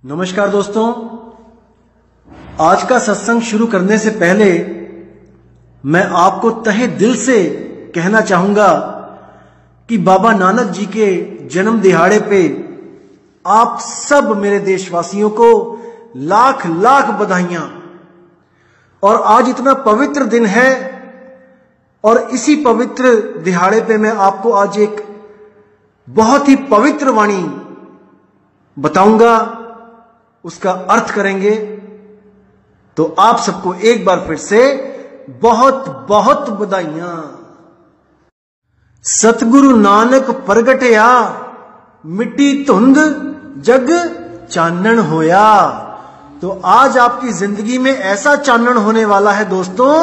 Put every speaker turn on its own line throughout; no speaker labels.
नमस्कार दोस्तों, आज का सत्संग शुरू करने से पहले मैं आपको तहे दिल से कहना चाहूंगा कि बाबा नानक जी के जन्म दिहाड़े पे आप सब मेरे देशवासियों को लाख लाख बधाइयां। और आज इतना पवित्र दिन है और इसी पवित्र दिहाड़े पे मैं आपको आज एक बहुत ही पवित्र वाणी बताऊंगा, उसका अर्थ करेंगे। तो आप सबको एक बार फिर से बहुत बहुत बधाइयां। सतगुरु नानक प्रगटया, मिट्टी धुंध जग चानन होया। तो आज आपकी जिंदगी में ऐसा चानन होने वाला है दोस्तों,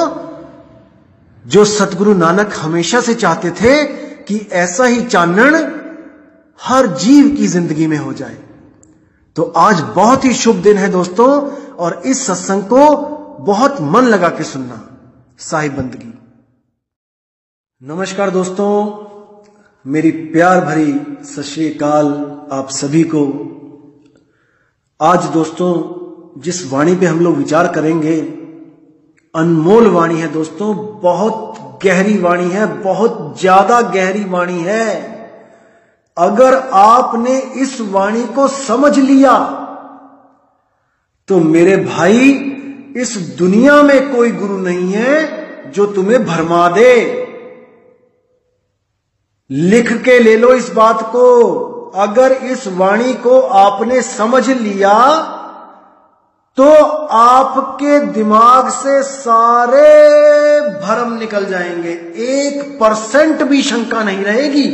जो सतगुरु नानक हमेशा से चाहते थे कि ऐसा ही चानन हर जीव की जिंदगी में हो जाए। तो आज बहुत ही शुभ दिन है दोस्तों, और इस सत्संग को बहुत मन लगा के सुनना। साहिब बंदगी। नमस्कार दोस्तों, मेरी प्यार भरी सत श्री अकाल आप सभी को। आज दोस्तों जिस वाणी पे हम लोग विचार करेंगे, अनमोल वाणी है दोस्तों, बहुत गहरी वाणी है, बहुत ज्यादा गहरी वाणी है। अगर आपने इस वाणी को समझ लिया तो मेरे भाई, इस दुनिया में कोई गुरु नहीं है जो तुम्हें भरमा दे। लिख के ले लो इस बात को। अगर इस वाणी को आपने समझ लिया तो आपके दिमाग से सारे भरम निकल जाएंगे, 1% भी शंका नहीं रहेगी।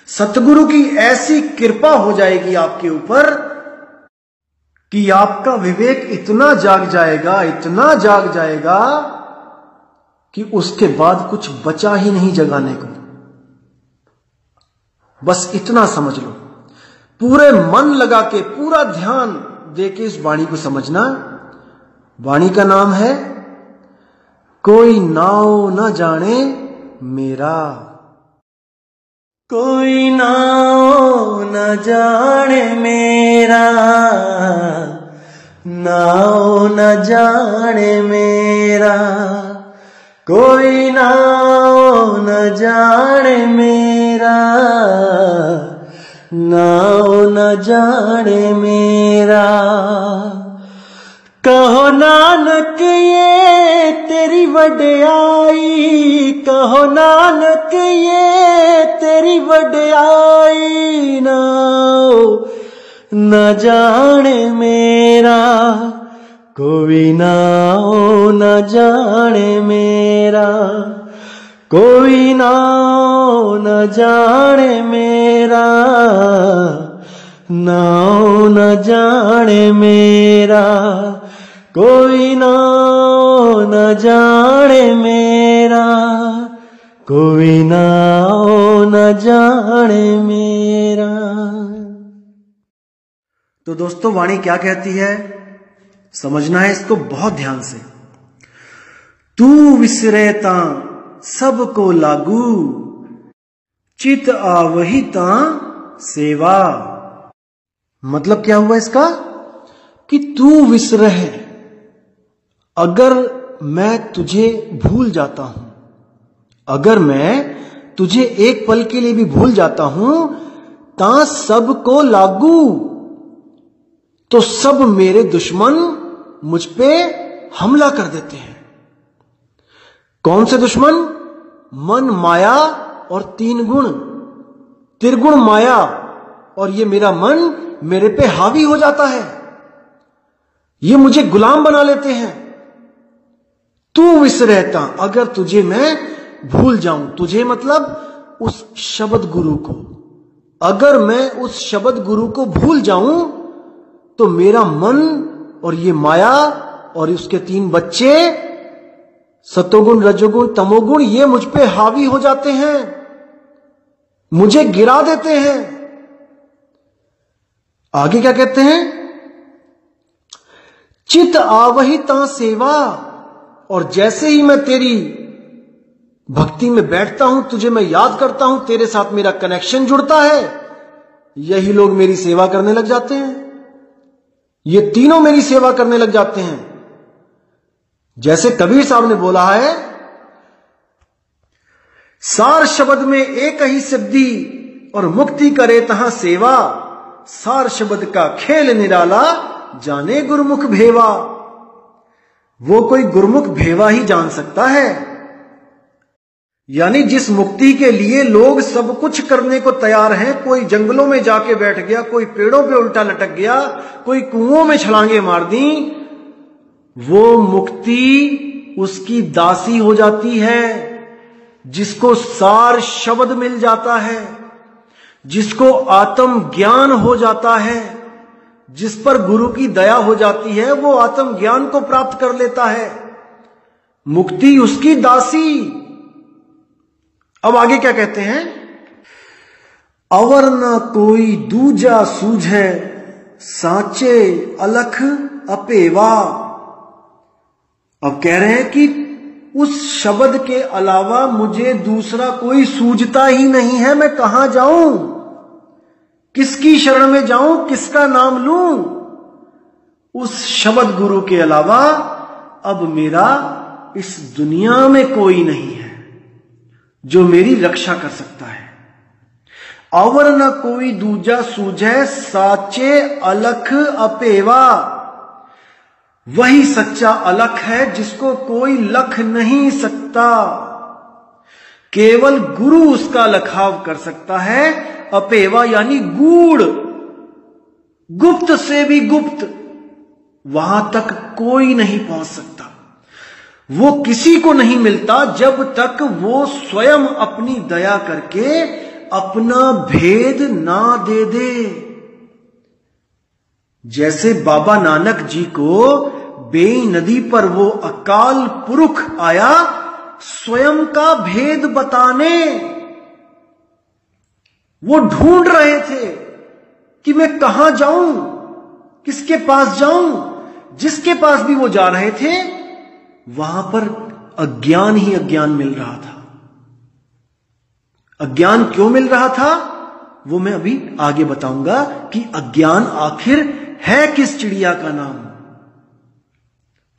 सतगुरु की ऐसी कृपा हो जाएगी आपके ऊपर कि आपका विवेक इतना जाग जाएगा, इतना जाग जाएगा कि उसके बाद कुछ बचा ही नहीं जगाने को। बस इतना समझ लो, पूरे मन लगा के, पूरा ध्यान देके इस वाणी को समझना। वाणी का नाम है कोई नाव न जाने मेरा। कोई नाव न जाने मेरा, नाव न जाने मेरा। कोई नाव न जाने मेरा, नाव न जाने मेरा। कहो नानक ये तेरी वड्याई, कहो नानक ये तेरी वड्याई। नाव न जाने मेरा, कोई नाव न जाने मेरा। कोई नाव न जाने मेरा, नाव न जाने मेरा। कोई नाव न जाने मेरा, कोई नाव न जाने मेरा। तो दोस्तों वाणी क्या कहती है, समझना है इसको बहुत ध्यान से। तू विसरेता सबको लागू, चित आवही ता सेवा। मतलब क्या हुआ इसका कि तू विसरह, अगर मैं तुझे भूल जाता हूं, अगर मैं तुझे एक पल के लिए भी भूल जाता हूं, ता सबको लागू, तो सब मेरे दुश्मन मुझ पे हमला कर देते हैं। कौन से दुश्मन? मन, माया और 3 गुण, त्रिगुण माया। और ये मेरा मन मेरे पे हावी हो जाता है, ये मुझे गुलाम बना लेते हैं। तू विसरता, अगर तुझे मैं भूल जाऊं, तुझे मतलब उस शब्द गुरु को, अगर मैं उस शब्द गुरु को भूल जाऊं तो मेरा मन और ये माया और उसके 3 बच्चे, सतोगुण, रजोगुण, तमोगुण, ये मुझ पे हावी हो जाते हैं, मुझे गिरा देते हैं। आगे क्या कहते हैं? चित आवही ता सेवा। और जैसे ही मैं तेरी भक्ति में बैठता हूं, तुझे मैं याद करता हूं, तेरे साथ मेरा कनेक्शन जुड़ता है, यही लोग मेरी सेवा करने लग जाते हैं। ये तीनों मेरी सेवा करने लग जाते हैं। जैसे कबीर साहब ने बोला है, सार शब्द में एक ही सिद्धि और मुक्ति करे तहां सेवा, सार शब्द का खेल निराला जाने गुरुमुख भेवा। वो कोई गुरुमुख भेवा ही जान सकता है। यानी जिस मुक्ति के लिए लोग सब कुछ करने को तैयार हैं, कोई जंगलों में जाके बैठ गया, कोई पेड़ों पे उल्टा लटक गया, कोई कुओं में छलांगे मार दी, वो मुक्ति उसकी दासी हो जाती है। जिसको सार शब्द मिल जाता है, जिसको आत्म ज्ञान हो जाता है, जिस पर गुरु की दया हो जाती है, वो आत्म ज्ञान को प्राप्त कर लेता है। मुक्ति उसकी दासी। अब आगे क्या कहते हैं, अवर न कोई दूजा सूझे साचे अलख अपेवा। अब कह रहे हैं कि उस शब्द के अलावा मुझे दूसरा कोई सूझता ही नहीं है। मैं कहां जाऊं, किसकी शरण में जाऊं, किसका नाम लूं? उस शब्द गुरु के अलावा अब मेरा इस दुनिया में कोई नहीं है जो मेरी रक्षा कर सकता है। अवर न कोई दूजा सूझे साचे अलख अपेवा। वही सच्चा अलख है जिसको कोई लख नहीं सकता। केवल गुरु उसका लखाव कर सकता है। अपेवा यानी गूढ़, गुप्त से भी गुप्त, वहां तक कोई नहीं पहुंच सकता। वो किसी को नहीं मिलता जब तक वो स्वयं अपनी दया करके अपना भेद ना दे दे। जैसे बाबा नानक जी को बेई नदी पर वो अकाल पुरुष आया स्वयं का भेद बताने। वो ढूंढ रहे थे कि मैं कहां जाऊं, किसके पास जाऊं। जिसके पास भी वो जा रहे थे वहां पर अज्ञान ही अज्ञान मिल रहा था। अज्ञान क्यों मिल रहा था वो मैं अभी आगे बताऊंगा कि अज्ञान आखिर है किस चिड़िया का नाम।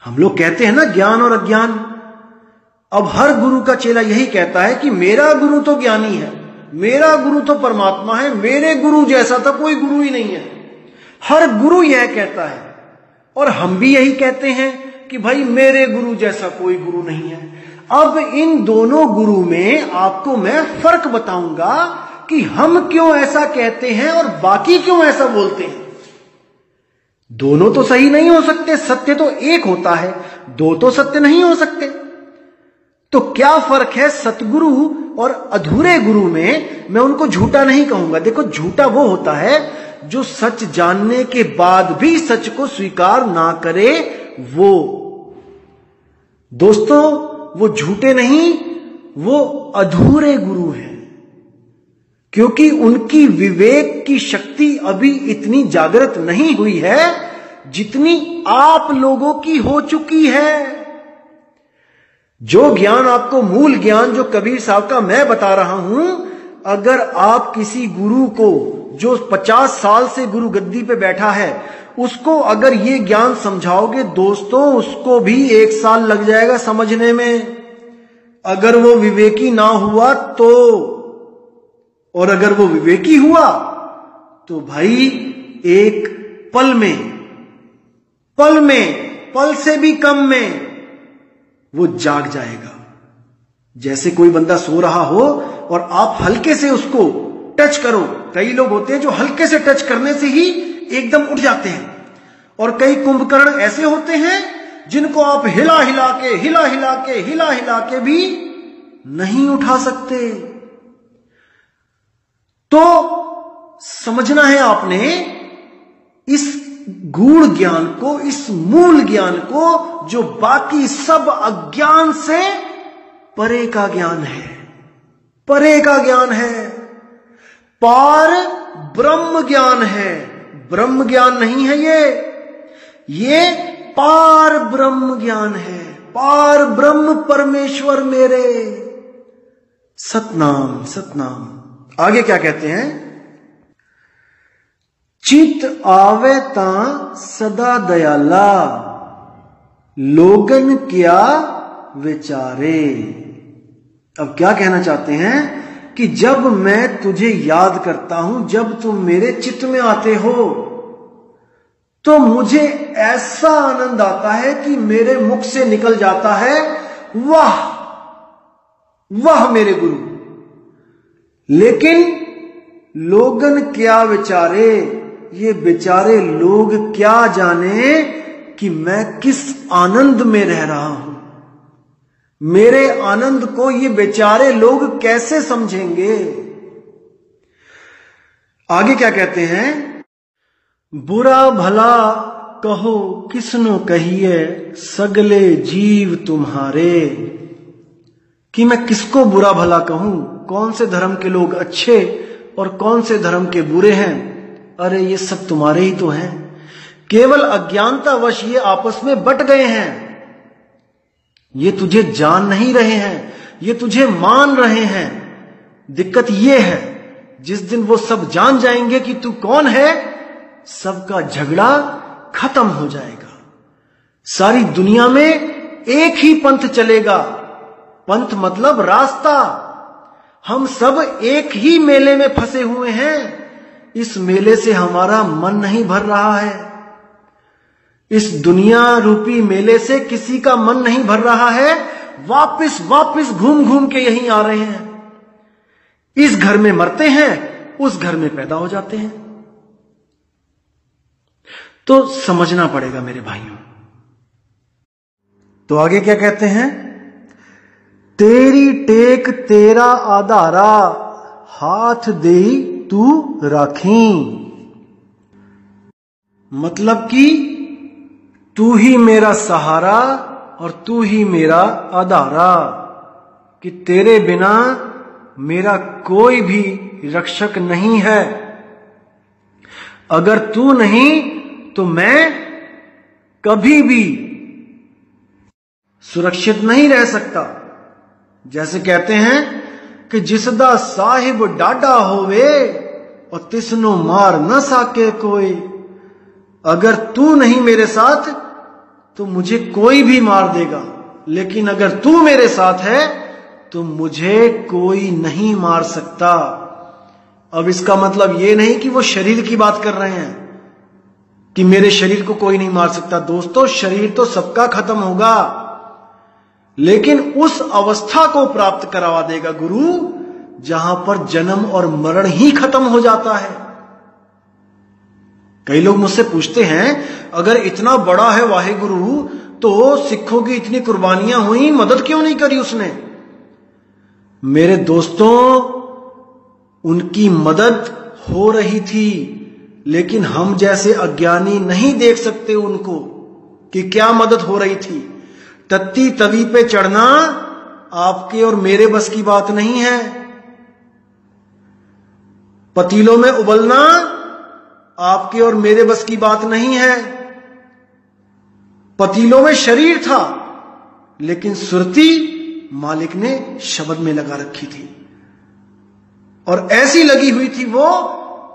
हम लोग कहते हैं ना ज्ञान और अज्ञान। अब हर गुरु का चेला यही कहता है कि मेरा गुरु तो ज्ञानी है, मेरा गुरु तो परमात्मा है, मेरे गुरु जैसा तो कोई गुरु ही नहीं है। हर गुरु यह कहता है और हम भी यही कहते हैं कि भाई मेरे गुरु जैसा कोई गुरु नहीं है। अब इन दोनों गुरु में आपको मैं फर्क बताऊंगा कि हम क्यों ऐसा कहते हैं और बाकी क्यों ऐसा बोलते हैं। दोनों तो सही नहीं हो सकते, सत्य तो एक होता है, दो तो सत्य नहीं हो सकते। तो क्या फर्क है सतगुरु और अधूरे गुरु में? मैं उनको झूठा नहीं कहूंगा। देखो, झूठा वो होता है जो सच जानने के बाद भी सच को स्वीकार ना करे। वो दोस्तों, वो झूठे नहीं, वो अधूरे गुरु हैं, क्योंकि उनकी विवेक की शक्ति अभी इतनी जागृत नहीं हुई है जितनी आप लोगों की हो चुकी है। जो ज्ञान आपको, मूल ज्ञान जो कबीर साहब का मैं बता रहा हूं, अगर आप किसी गुरु को जो 50 साल से गुरु गद्दी पे बैठा है उसको अगर ये ज्ञान समझाओगे दोस्तों, उसको भी 1 साल लग जाएगा समझने में, अगर वो विवेकी ना हुआ तो। और अगर वो विवेकी हुआ तो भाई एक पल में, पल से भी कम में वो जाग जाएगा। जैसे कोई बंदा सो रहा हो और आप हल्के से उसको टच करो। कई लोग होते हैं जो हल्के से टच करने से ही एकदम उठ जाते हैं, और कई कुंभकर्ण ऐसे होते हैं जिनको आप हिला हिला के भी नहीं उठा सकते। तो समझना है आपने इस गूढ़ ज्ञान को, इस मूल ज्ञान को, जो बाकी सब अज्ञान से परे का ज्ञान है, परे का ज्ञान है, पार ब्रह्म ज्ञान है। ब्रह्म ज्ञान नहीं है ये पार ब्रह्म ज्ञान है। पार ब्रह्म परमेश्वर मेरे, सतनाम सतनाम। आगे क्या कहते हैं, चित आवे तां सदा दयाला, लोगन क्या विचारे। अब क्या कहना चाहते हैं कि जब मैं तुझे याद करता हूं, जब तुम मेरे चित्त में आते हो, तो मुझे ऐसा आनंद आता है कि मेरे मुख से निकल जाता है, वाह वाह मेरे गुरु। लेकिन लोगन क्या विचारे, ये बेचारे लोग क्या जाने कि मैं किस आनंद में रह रहा हूं। मेरे आनंद को ये बेचारे लोग कैसे समझेंगे। आगे क्या कहते हैं, बुरा भला कहो किसनो कहिए, सगले जीव तुम्हारे। कि मैं किसको बुरा भला कहूं, कौन से धर्म के लोग अच्छे और कौन से धर्म के बुरे हैं। अरे ये सब तुम्हारे ही तो हैं, केवल अज्ञानतावश ये आपस में बट गए हैं। ये तुझे जान नहीं रहे हैं, ये तुझे मान रहे हैं। दिक्कत ये है, जिस दिन वो सब जान जाएंगे कि तू कौन है, सबका झगड़ा खत्म हो जाएगा। सारी दुनिया में एक ही पंथ चलेगा। पंथ मतलब रास्ता। हम सब एक ही मेले में फंसे हुए हैं। इस मेले से हमारा मन नहीं भर रहा है। इस दुनिया रूपी मेले से किसी का मन नहीं भर रहा है। वापस वापस घूम घूम के यहीं आ रहे हैं। इस घर में मरते हैं, उस घर में पैदा हो जाते हैं। तो समझना पड़ेगा मेरे भाइयों। तो आगे क्या कहते हैं, तेरी टेक तेरा आधारा, हाथ दे तू राखी। मतलब कि तू ही मेरा सहारा और तू ही मेरा आधारा, कि तेरे बिना मेरा कोई भी रक्षक नहीं है। अगर तू नहीं तो मैं कभी भी सुरक्षित नहीं रह सकता। जैसे कहते हैं कि जिसदा साहिब डाडा होवे और तिसनो मार न सके कोई। अगर तू नहीं मेरे साथ तो मुझे कोई भी मार देगा, लेकिन अगर तू मेरे साथ है तो मुझे कोई नहीं मार सकता। अब इसका मतलब ये नहीं कि वो शरीर की बात कर रहे हैं कि मेरे शरीर को कोई नहीं मार सकता। दोस्तों, शरीर तो सबका खत्म होगा, लेकिन उस अवस्था को प्राप्त करवा देगा गुरु जहां पर जन्म और मरण ही खत्म हो जाता है। कई लोग मुझसे पूछते हैं, अगर इतना बड़ा है वाहेगुरु तो सिखों की इतनी कुर्बानियां हुई, मदद क्यों नहीं करी उसने। मेरे दोस्तों, उनकी मदद हो रही थी, लेकिन हम जैसे अज्ञानी नहीं देख सकते उनको कि क्या मदद हो रही थी। तत्ती तवी पे चढ़ना आपके और मेरे बस की बात नहीं है। पतीलों में उबलना आपके और मेरे बस की बात नहीं है। पतीलों में शरीर था, लेकिन सुरती मालिक ने शब्द में लगा रखी थी, और ऐसी लगी हुई थी वो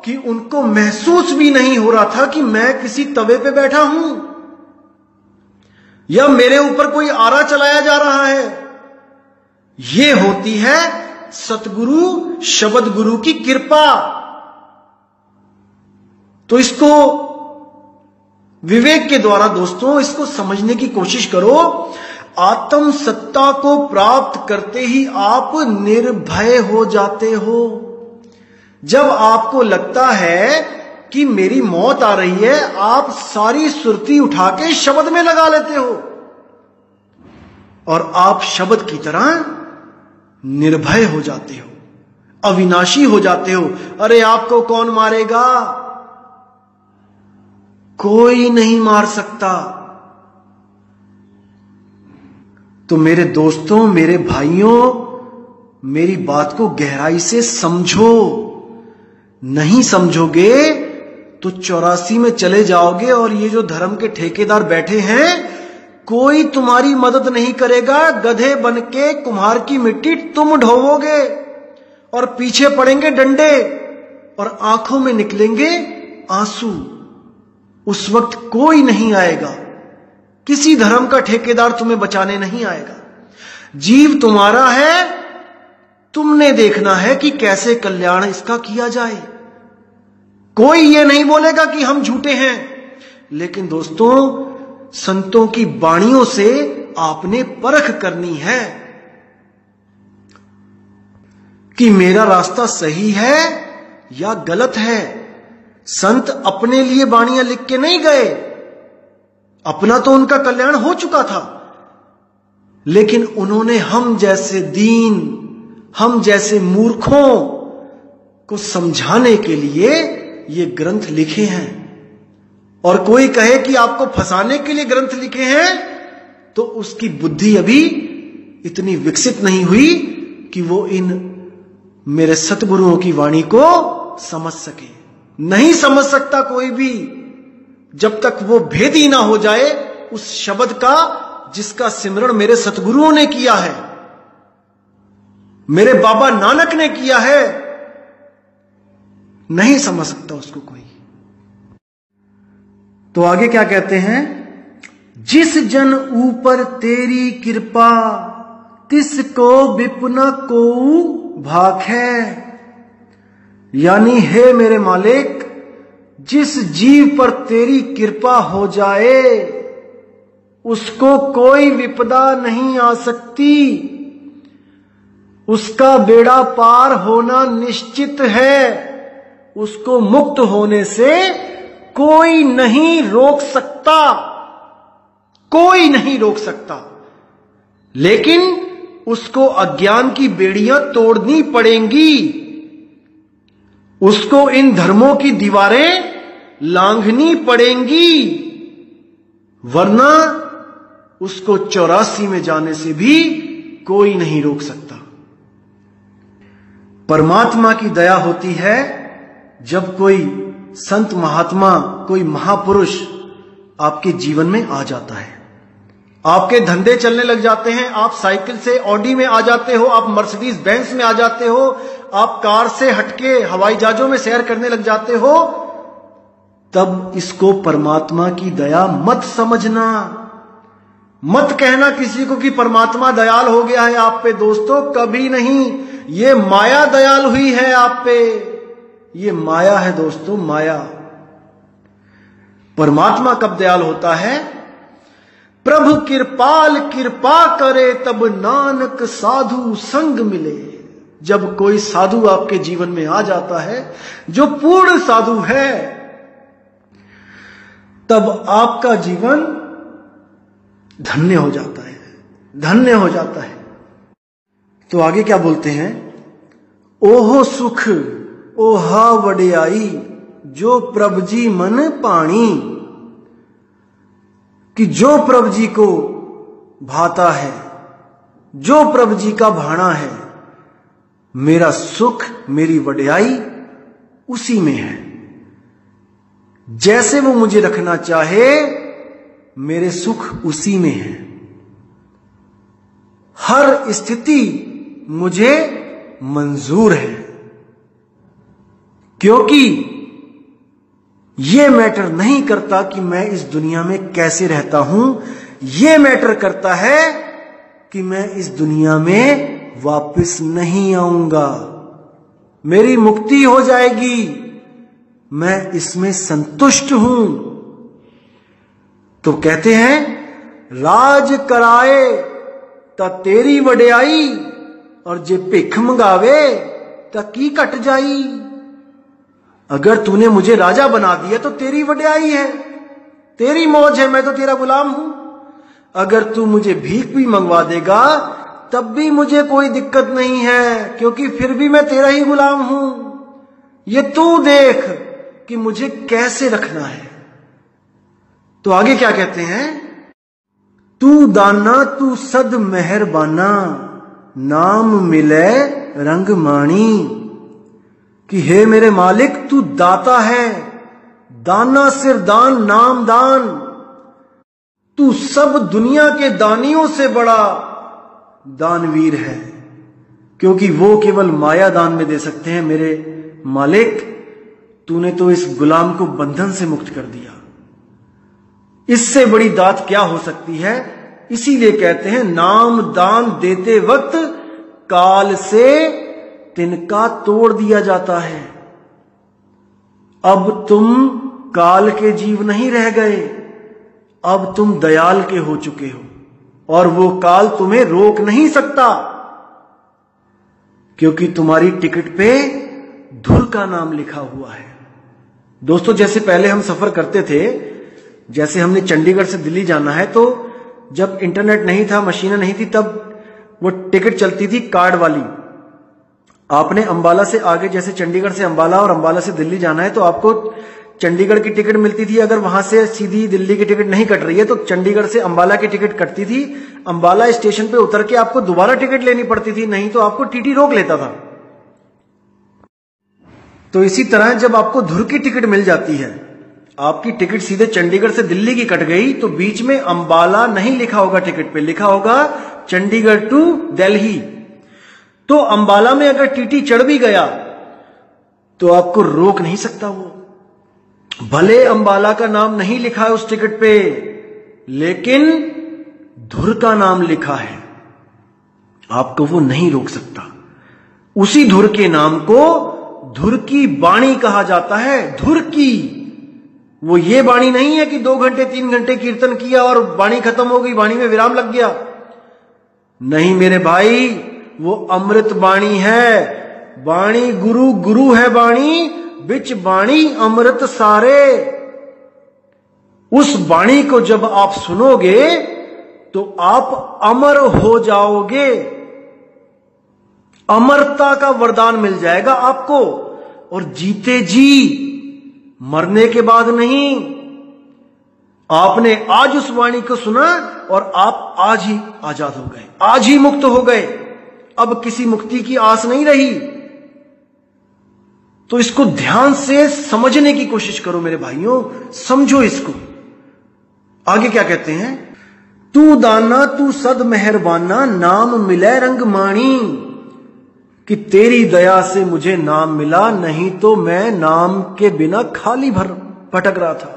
कि उनको महसूस भी नहीं हो रहा था कि मैं किसी तवे पे बैठा हूं या मेरे ऊपर कोई आरा चलाया जा रहा है। ये होती है सतगुरु शब्द गुरु की कृपा। तो इसको विवेक के द्वारा दोस्तों इसको समझने की कोशिश करो। आत्म सत्ता को प्राप्त करते ही आप निर्भय हो जाते हो। जब आपको लगता है कि मेरी मौत आ रही है, आप सारी सुरती उठा के शब्द में लगा लेते हो और आप शब्द की तरह निर्भय हो जाते हो, अविनाशी हो जाते हो। अरे आपको कौन मारेगा? कोई नहीं मार सकता। तो मेरे दोस्तों, मेरे भाइयों, मेरी बात को गहराई से समझो। नहीं समझोगे तो 84 में चले जाओगे और ये जो धर्म के ठेकेदार बैठे हैं, कोई तुम्हारी मदद नहीं करेगा। गधे बन के कुम्हार की मिट्टी तुम ढोवोगे और पीछे पड़ेंगे डंडे और आंखों में निकलेंगे आंसू, उस वक्त कोई नहीं आएगा, किसी धर्म का ठेकेदार तुम्हें बचाने नहीं आएगा। जीव तुम्हारा है, तुमने देखना है कि कैसे कल्याण इसका किया जाए। कोई ये नहीं बोलेगा कि हम झूठे हैं, लेकिन दोस्तों संतों की वाणियों से आपने परख करनी है कि मेरा रास्ता सही है या गलत है। संत अपने लिए वाणियां लिख के नहीं गए, अपना तो उनका कल्याण हो चुका था, लेकिन उन्होंने हम जैसे दीन, हम जैसे मूर्खों को समझाने के लिए ये ग्रंथ लिखे हैं। और कोई कहे कि आपको फंसाने के लिए ग्रंथ लिखे हैं, तो उसकी बुद्धि अभी इतनी विकसित नहीं हुई कि वो इन मेरे सतगुरुओं की वाणी को समझ सके। नहीं समझ सकता कोई भी जब तक वो भेदी ना हो जाए उस शब्द का जिसका सिमरण मेरे सतगुरुओं ने किया है, मेरे बाबा नानक ने किया है। नहीं समझ सकता उसको कोई। तो आगे क्या कहते हैं, जिस जन ऊपर तेरी कृपा तिसको विपुन को भाखे। यानी हे मेरे मालिक, जिस जीव पर तेरी कृपा हो जाए उसको कोई विपदा नहीं आ सकती, उसका बेड़ा पार होना निश्चित है, उसको मुक्त होने से कोई नहीं रोक सकता, कोई नहीं रोक सकता। लेकिन उसको अज्ञान की बेड़ियां तोड़नी पड़ेंगी, उसको इन धर्मों की दीवारें लांघनी पड़ेंगी, वरना उसको 84 में जाने से भी कोई नहीं रोक सकता। परमात्मा की दया होती है जब कोई संत महात्मा, कोई महापुरुष आपके जीवन में आ जाता है। आपके धंधे चलने लग जाते हैं, आप साइकिल से ऑडी में आ जाते हो, आप मर्सिडीज बेंज में आ जाते हो, आप कार से हटके हवाई जहाजों में सैर करने लग जाते हो, तब इसको परमात्मा की दया मत समझना। मत कहना किसी को कि परमात्मा दयाल हो गया है आप पे। दोस्तों कभी नहीं, ये माया दयाल हुई है आप पे, ये माया है दोस्तों, माया। परमात्मा कब दयाल होता है, प्रभु कृपाल कृपा करे तब नानक साधु संग मिले। जब कोई साधु आपके जीवन में आ जाता है जो पूर्ण साधु है, तब आपका जीवन धन्य हो जाता है, धन्य हो जाता है। तो आगे क्या बोलते हैं, ओहो सुख ओहा वडियाई जो प्रभु जी मन पाणी। कि जो प्रभु जी को भाता है, जो प्रभु जी का भाना है, मेरा सुख, मेरी वडियाई उसी में है। जैसे वो मुझे रखना चाहे, मेरे सुख उसी में है। हर स्थिति मुझे मंजूर है, क्योंकि ये मैटर नहीं करता कि मैं इस दुनिया में कैसे रहता हूं, ये मैटर करता है कि मैं इस दुनिया में वापस नहीं आऊंगा। मेरी मुक्ति हो जाएगी, मैं इसमें संतुष्ट हूं। तो कहते हैं, राज कराए ता तेरी वडियाई, और जे भिख मंगावे ता की कट जाई। अगर तूने मुझे राजा बना दिया तो तेरी वडियाई है, तेरी मौज है, मैं तो तेरा गुलाम हूं। अगर तू मुझे भीख भी मंगवा देगा तब भी मुझे कोई दिक्कत नहीं है, क्योंकि फिर भी मैं तेरा ही गुलाम हूं। ये तू देख कि मुझे कैसे रखना है। तो आगे क्या कहते हैं, तू दाना तू सद मेहरबाना, नाम मिले रंग माणी। कि हे मेरे मालिक, तू दाता है, दाना सिर दान नाम दान। तू सब दुनिया के दानियों से बड़ा दानवीर है, क्योंकि वो केवल माया दान में दे सकते हैं मेरे मालिक। तूने तो इस गुलाम को बंधन से मुक्त कर दिया। इससे बड़ी दात क्या हो सकती है? इसीलिए कहते हैं नाम दान देते वक्त काल से तिनका तोड़ दिया जाता है। अब तुम काल के जीव नहीं रह गए, अब तुम दयाल के हो चुके हो और वो काल तुम्हें रोक नहीं सकता, क्योंकि तुम्हारी टिकट पे धुर का नाम लिखा हुआ है। दोस्तों, जैसे पहले हम सफर करते थे, जैसे हमने चंडीगढ़ से दिल्ली जाना है, तो जब इंटरनेट नहीं था, मशीनें नहीं थी, तब वो टिकट चलती थी कार्ड वाली। आपने अंबाला से आगे, जैसे चंडीगढ़ से अंबाला और अंबाला से दिल्ली जाना है, तो आपको चंडीगढ़ की टिकट मिलती थी। अगर वहां से सीधी दिल्ली की टिकट नहीं कट रही है तो चंडीगढ़ से अंबाला की टिकट कटती थी। अंबाला स्टेशन पे उतर के आपको दोबारा टिकट लेनी पड़ती थी, नहीं तो आपको टीटी रोक लेता था। तो इसी तरह जब आपको धुर की टिकट मिल जाती है, आपकी टिकट सीधे चंडीगढ़ से दिल्ली की कट गई, तो बीच में अंबाला नहीं लिखा होगा टिकट पे, लिखा होगा चंडीगढ़ टू दिल्ली। तो अंबाला में अगर टीटी चढ़ भी गया तो आपको रोक नहीं सकता वो। भले अंबाला का नाम नहीं लिखा है उस टिकट पे, लेकिन धुर का नाम लिखा है, आपको वो नहीं रोक सकता। उसी धुर के नाम को धुर की बाणी कहा जाता है। धुर की, वो ये बाणी नहीं है कि 2 घंटे 3 घंटे कीर्तन किया और बाणी खत्म हो गई, बाणी में विराम लग गया। नहीं मेरे भाई, वो अमृत बाणी है। बाणी गुरु, गुरु है बाणी, बिच बाणी अमृत सारे। उस बाणी को जब आप सुनोगे तो आप अमर हो जाओगे, अमरता का वरदान मिल जाएगा आपको, और जीते जी, मरने के बाद नहीं। आपने आज उस वाणी को सुना और आप आज ही आजाद हो गए, आज ही मुक्त हो गए, अब किसी मुक्ति की आस नहीं रही। तो इसको ध्यान से समझने की कोशिश करो मेरे भाइयों, समझो इसको। आगे क्या कहते हैं? तू दाना तू सद मेहरबाना, नाम मिले रंग माणी, कि तेरी दया से मुझे नाम मिला, नहीं तो मैं नाम के बिना खाली भटक रहा था।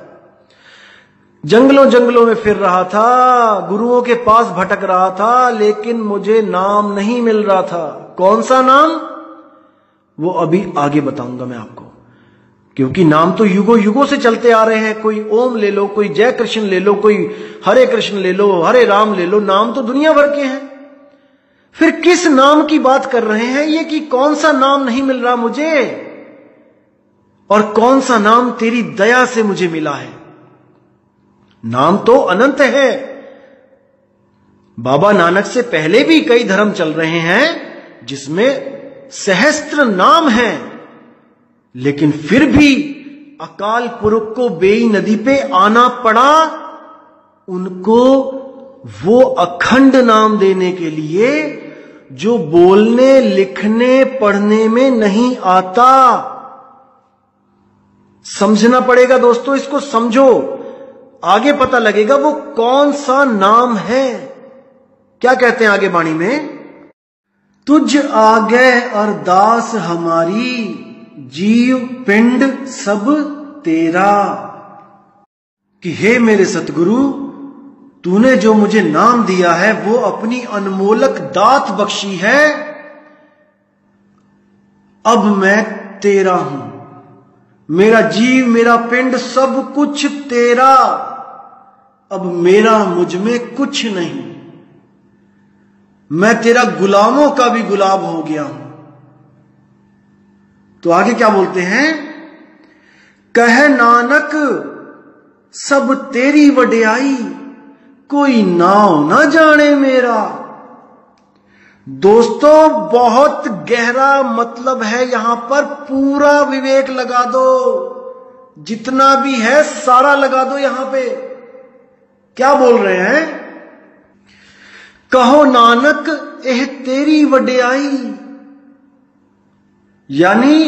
जंगलों जंगलों में फिर रहा था, गुरुओं के पास भटक रहा था, लेकिन मुझे नाम नहीं मिल रहा था। कौन सा नाम? वो अभी आगे बताऊंगा मैं आपको, क्योंकि नाम तो युगों युगों से चलते आ रहे हैं। कोई ओम ले लो, कोई जय कृष्ण ले लो, कोई हरे कृष्ण ले लो, हरे राम ले लो, नाम तो दुनिया भर के हैं। फिर किस नाम की बात कर रहे हैं ये, कि कौन सा नाम नहीं मिल रहा मुझे और कौन सा नाम तेरी दया से मुझे मिला है? नाम तो अनंत है। बाबा नानक से पहले भी कई धर्म चल रहे हैं जिसमें सहस्त्र नाम हैं, लेकिन फिर भी अकाल पुरख को बेई नदी पे आना पड़ा उनको वो अखंड नाम देने के लिए जो बोलने लिखने पढ़ने में नहीं आता। समझना पड़ेगा दोस्तों, इसको समझो, आगे पता लगेगा वो कौन सा नाम है। क्या कहते हैं आगे वाणी में? तुझ आगे अरदास हमारी, जीव पिंड सब तेरा, कि हे मेरे सतगुरु, तूने जो मुझे नाम दिया है वो अपनी अनमोलक दात बख्शी है। अब मैं तेरा हूं, मेरा जीव मेरा पिंड सब कुछ तेरा, अब मेरा मुझ में कुछ नहीं, मैं तेरा गुलामों का भी गुलाम हो गया हूं। तो आगे क्या बोलते हैं? कह नानक सब तेरी वड्याई, कोई नाव ना जाने मेरा। दोस्तों, बहुत गहरा मतलब है यहां पर, पूरा विवेक लगा दो, जितना भी है सारा लगा दो यहां पे। क्या बोल रहे हैं? कहो नानक एह तेरी वड्याई, यानी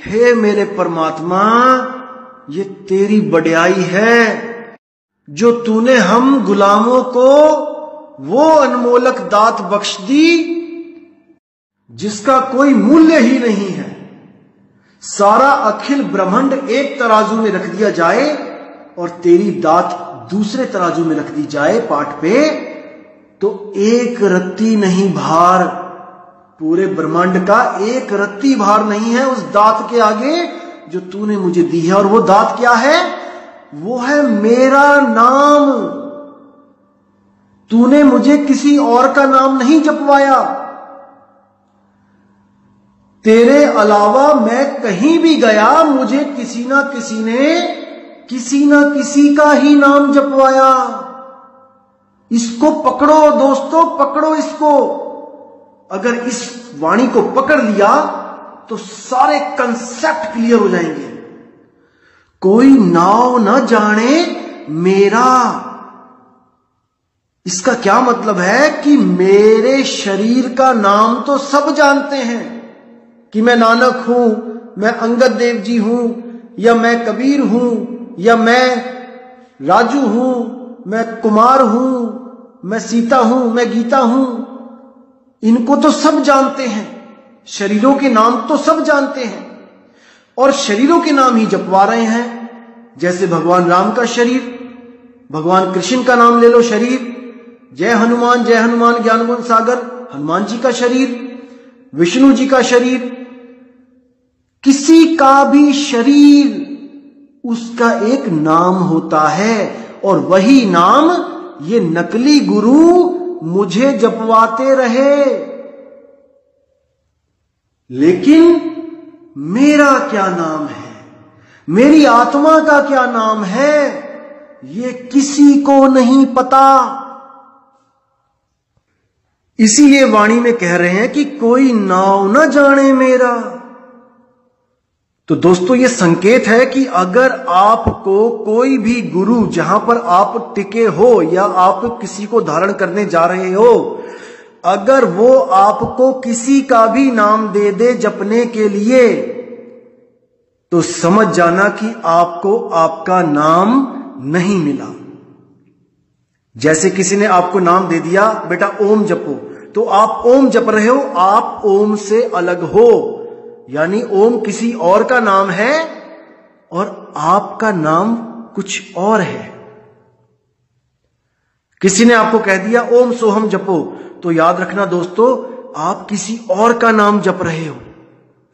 हे मेरे परमात्मा, ये तेरी वड्याई है जो तूने हम गुलामों को वो अनमोलक दात बख्श दी जिसका कोई मूल्य ही नहीं है। सारा अखिल ब्रह्मांड एक तराजू में रख दिया जाए और तेरी दात दूसरे तराजू में रख दी जाए पाठ पे, तो एक रत्ती नहीं भार, पूरे ब्रह्मांड का एक रत्ती भार नहीं है उस दात के आगे जो तूने मुझे दी है। और वो दात क्या है? वो है मेरा नाम। तूने मुझे किसी और का नाम नहीं जपवाया। तेरे अलावा मैं कहीं भी गया, मुझे किसी ना किसी ने किसी ना किसी का ही नाम जपवाया। इसको पकड़ो दोस्तों, पकड़ो इसको। अगर इस वाणी को पकड़ लिया तो सारे कंसेप्ट क्लियर हो जाएंगे। कोई नाव न जाने मेरा, इसका क्या मतलब है कि मेरे शरीर का नाम तो सब जानते हैं कि मैं नानक हूं, मैं अंगद देव जी हूं, या मैं कबीर हूं, या मैं राजू हूं, मैं कुमार हूं, मैं सीता हूं, मैं गीता हूं। इनको तो सब जानते हैं, शरीरों के नाम तो सब जानते हैं और शरीरों के नाम ही जपवा रहे हैं। जैसे भगवान राम का शरीर, भगवान कृष्ण का नाम ले लो शरीर, जय हनुमान ज्ञान गुण सागर, हनुमान जी का शरीर, विष्णु जी का शरीर। किसी का भी शरीर उसका एक नाम होता है और वही नाम ये नकली गुरु मुझे जपवाते रहे। लेकिन मेरा क्या नाम है, मेरी आत्मा का क्या नाम है, ये किसी को नहीं पता। इसीलिए वाणी में कह रहे हैं कि कोई नाव न जाने मेरा। तो दोस्तों ये संकेत है कि अगर आपको कोई भी गुरु, जहां पर आप टिके हो या आप किसी को धारण करने जा रहे हो, अगर वो आपको किसी का भी नाम दे दे जपने के लिए, तो समझ जाना कि आपको आपका नाम नहीं मिला। जैसे किसी ने आपको नाम दे दिया, बेटा ओम जपो, तो आप ओम जप रहे हो, आप ओम से अलग हो, यानी ओम किसी और का नाम है और आपका नाम कुछ और है। किसी ने आपको कह दिया ओम सोहम जपो, तो याद रखना दोस्तों, आप किसी और का नाम जप रहे हो,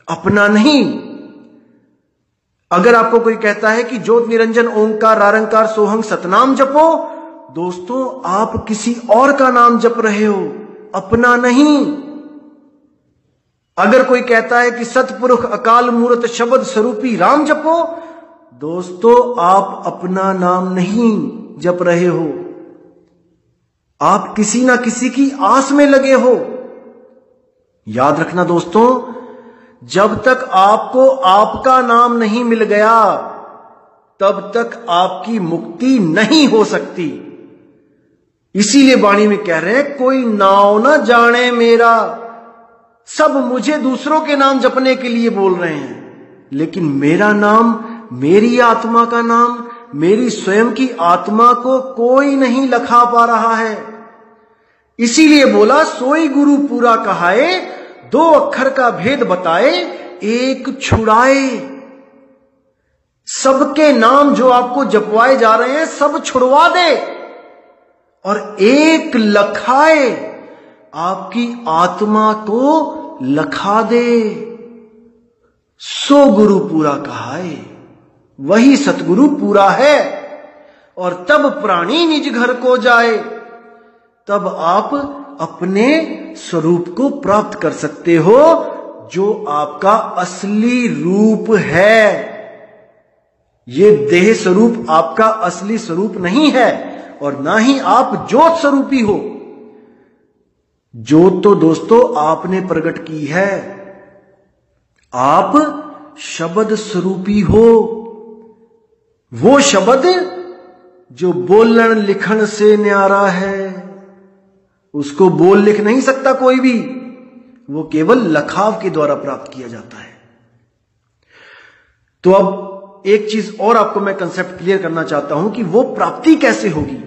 अपना नहीं। अगर आपको कोई कहता है कि ज्योत निरंजन ओंकार रारंकार सोहम सतनाम जपो, दोस्तों आप किसी और का नाम जप रहे हो, अपना नहीं। अगर कोई कहता है कि सतपुरुष अकाल मूर्त शब्द स्वरूपी राम जपो, दोस्तों आप अपना नाम नहीं जप रहे हो, आप किसी ना किसी की आस में लगे हो। याद रखना दोस्तों, जब तक आपको आपका नाम नहीं मिल गया, तब तक आपकी मुक्ति नहीं हो सकती। इसीलिए वाणी में कह रहे हैं कोई नाव न जाने मेरा। सब मुझे दूसरों के नाम जपने के लिए बोल रहे हैं, लेकिन मेरा नाम, मेरी आत्मा का नाम, मेरी स्वयं की आत्मा को कोई नहीं लखा पा रहा है। इसीलिए बोला सोई गुरु पूरा कहाए, दो अक्षर का भेद बताए, एक छुड़ाए। सबके नाम जो आपको जपवाए जा रहे हैं सब छुड़वा दे और एक लखाए, आपकी आत्मा को लखा दे। सो गुरु पूरा कहाए, वही सतगुरु पूरा है। और तब प्राणी निज घर को जाए, तब आप अपने स्वरूप को प्राप्त कर सकते हो, जो आपका असली रूप है। ये देह स्वरूप आपका असली स्वरूप नहीं है और ना ही आप ज्योत स्वरूपी हो। ज्योत तो दोस्तों आपने प्रकट की है, आप शब्द स्वरूपी हो। वो शब्द जो बोलन लिखन से न्यारा है, उसको बोल लिख नहीं सकता कोई भी, वो केवल लखाव के द्वारा प्राप्त किया जाता है। तो अब एक चीज और आपको मैं कंसेप्ट क्लियर करना चाहता हूं कि वो प्राप्ति कैसे होगी।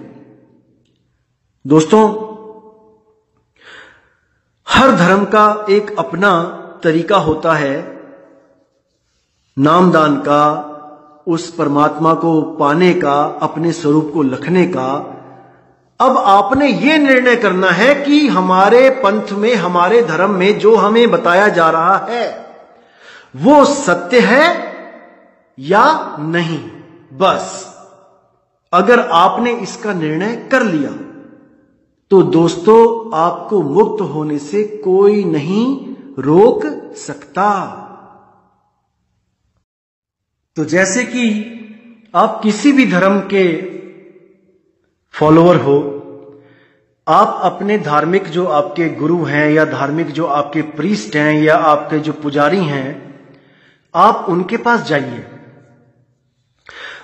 दोस्तों, हर धर्म का एक अपना तरीका होता है नामदान का, उस परमात्मा को पाने का, अपने स्वरूप को लखने का। अब आपने ये निर्णय करना है कि हमारे पंथ में, हमारे धर्म में जो हमें बताया जा रहा है वो सत्य है या नहीं। बस अगर आपने इसका निर्णय कर लिया तो दोस्तों आपको मुक्त होने से कोई नहीं रोक सकता। तो जैसे कि आप किसी भी धर्म के फॉलोअर हो, आप अपने धार्मिक जो आपके गुरु हैं या धार्मिक जो आपके प्रीस्ट हैं या आपके जो पुजारी हैं, आप उनके पास जाइए।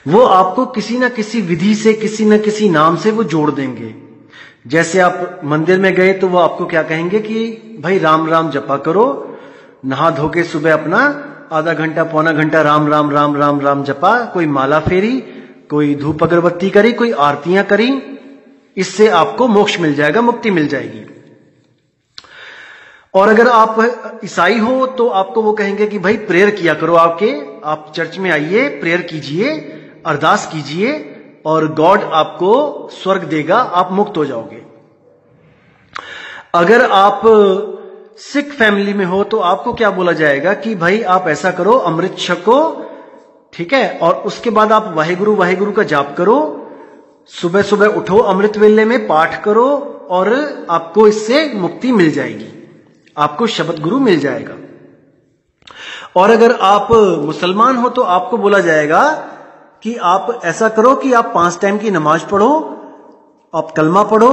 वो आपको किसी ना किसी विधि से, किसी ना किसी नाम से वो जोड़ देंगे। जैसे आप मंदिर में गए तो वो आपको क्या कहेंगे कि भाई राम राम जपा करो, नहा धो के सुबह अपना आधा घंटा पौना घंटा राम राम राम राम राम जपा, कोई माला फेरी, कोई धूप अगरबत्ती करी, कोई आरतियां करी, इससे आपको मोक्ष मिल जाएगा, मुक्ति मिल जाएगी। और अगर आप ईसाई हो तो आपको वो कहेंगे कि भाई प्रेयर किया करो, आप चर्च में आइए, प्रेयर कीजिए, अरदास कीजिए और गॉड आपको स्वर्ग देगा, आप मुक्त हो जाओगे। अगर आप सिख फैमिली में हो तो आपको क्या बोला जाएगा कि भाई आप ऐसा करो, अमृत छको, ठीक है, और उसके बाद आप वाहेगुरु वाहेगुरु का जाप करो, सुबह सुबह उठो, अमृत वेले में पाठ करो और आपको इससे मुक्ति मिल जाएगी, आपको शब्द गुरु मिल जाएगा। और अगर आप मुसलमान हो तो आपको बोला जाएगा कि आप ऐसा करो कि आप 5 टाइम की नमाज पढ़ो, आप कलमा पढ़ो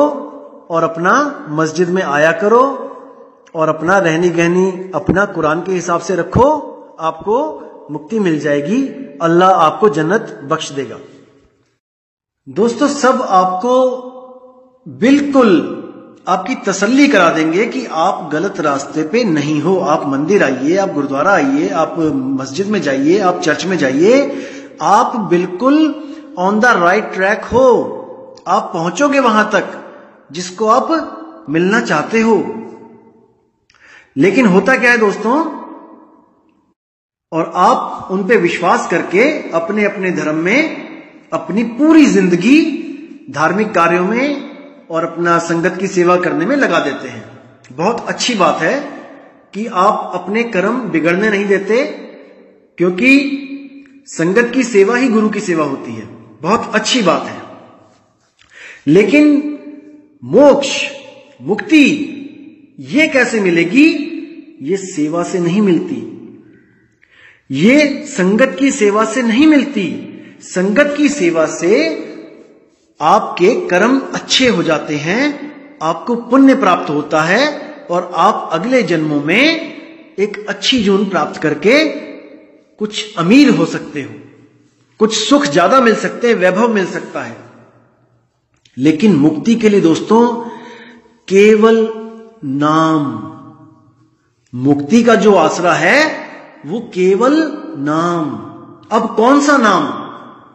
और अपना मस्जिद में आया करो और अपना रहनी गहनी अपना कुरान के हिसाब से रखो, आपको मुक्ति मिल जाएगी, अल्लाह आपको जन्नत बख्श देगा। दोस्तों सब आपको बिल्कुल आपकी तसल्ली करा देंगे कि आप गलत रास्ते पे नहीं हो। आप मंदिर आइए, आप गुरुद्वारा आइए, आप मस्जिद में जाइए, आप चर्च में जाइए, आप बिल्कुल ऑन द राइट ट्रैक हो, आप पहुंचोगे वहां तक जिसको आप मिलना चाहते हो। लेकिन होता क्या है दोस्तों, और आप उन पे विश्वास करके अपने अपने धर्म में अपनी पूरी जिंदगी धार्मिक कार्यों में और अपना संगत की सेवा करने में लगा देते हैं। बहुत अच्छी बात है कि आप अपने कर्म बिगड़ने नहीं देते, क्योंकि संगत की सेवा ही गुरु की सेवा होती है। बहुत अच्छी बात है। लेकिन मोक्ष, मुक्ति ये कैसे मिलेगी? ये सेवा से नहीं मिलती, ये संगत की सेवा से नहीं मिलती। संगत की सेवा से आपके कर्म अच्छे हो जाते हैं, आपको पुण्य प्राप्त होता है और आप अगले जन्मों में एक अच्छी जीवन प्राप्त करके कुछ अमीर हो सकते हो, कुछ सुख ज्यादा मिल सकते हैं, वैभव मिल सकता है। लेकिन मुक्ति के लिए दोस्तों केवल नाम, मुक्ति का जो आसरा है वो केवल नाम। अब कौन सा नाम,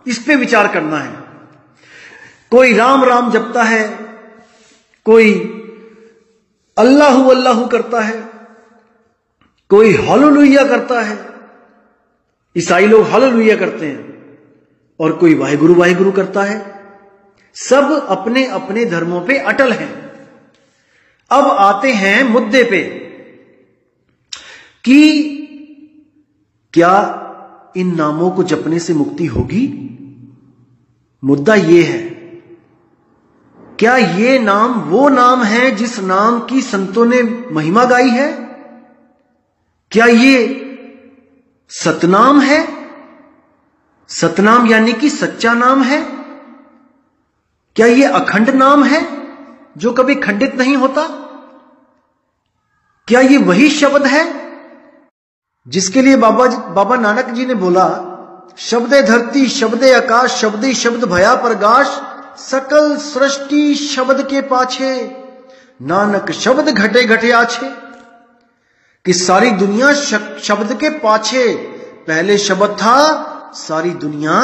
इस पे विचार करना है। कोई राम राम जपता है, कोई अल्लाहु अल्लाहु करता है, कोई हालेलुया करता है, ईसाई लोग हालेलुया करते हैं, और कोई वाहेगुरु वाहेगुरु करता है। सब अपने अपने धर्मों पे अटल हैं। अब आते हैं मुद्दे पे कि क्या इन नामों को जपने से मुक्ति होगी? मुद्दा यह है, क्या ये नाम वो नाम है जिस नाम की संतों ने महिमा गाई है? क्या ये सतनाम है? सतनाम यानी कि सच्चा नाम है? क्या ये अखंड नाम है जो कभी खंडित नहीं होता? क्या ये वही शब्द है जिसके लिए बाबा नानक जी ने बोला, शब्दे धरती शब्दे आकाश शब्दी शब्द भया प्रगाश, सकल सृष्टि शब्द के पाछे नानक शब्द घटे घटे आछे। कि सारी दुनिया शब्द के पाछे, पहले शब्द था, सारी दुनिया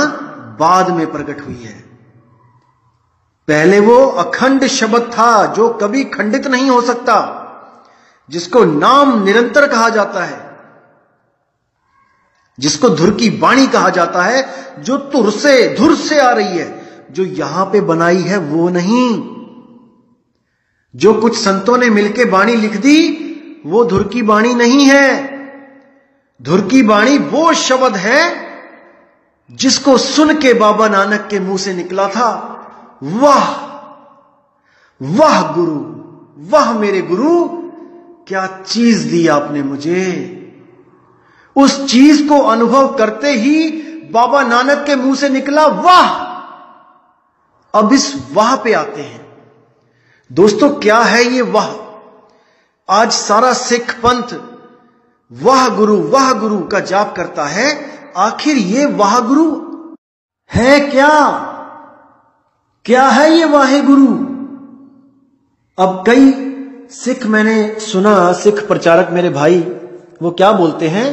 बाद में प्रकट हुई है। पहले वो अखंड शब्द था जो कभी खंडित नहीं हो सकता, जिसको नाम निरंतर कहा जाता है। जिसको धुर की वाणी कहा जाता है, जो धुर से आ रही है, जो यहां पे बनाई है वो नहीं। जो कुछ संतों ने मिलके वाणी लिख दी वो धुर की वाणी नहीं है। धुर की वाणी वो शब्द है जिसको सुन के बाबा नानक के मुंह से निकला था, वाह वाह गुरु, वाह मेरे गुरु, क्या चीज दी आपने मुझे। उस चीज को अनुभव करते ही बाबा नानक के मुंह से निकला वाह। अब इस वाह पे आते हैं दोस्तों, क्या है ये वाह। आज सारा सिख पंथ वाह गुरु का जाप करता है। आखिर ये वाह गुरु है क्या? क्या है ये वाहे गुरु? अब कई सिख मैंने सुना, सिख प्रचारक मेरे भाई, वो क्या बोलते हैं,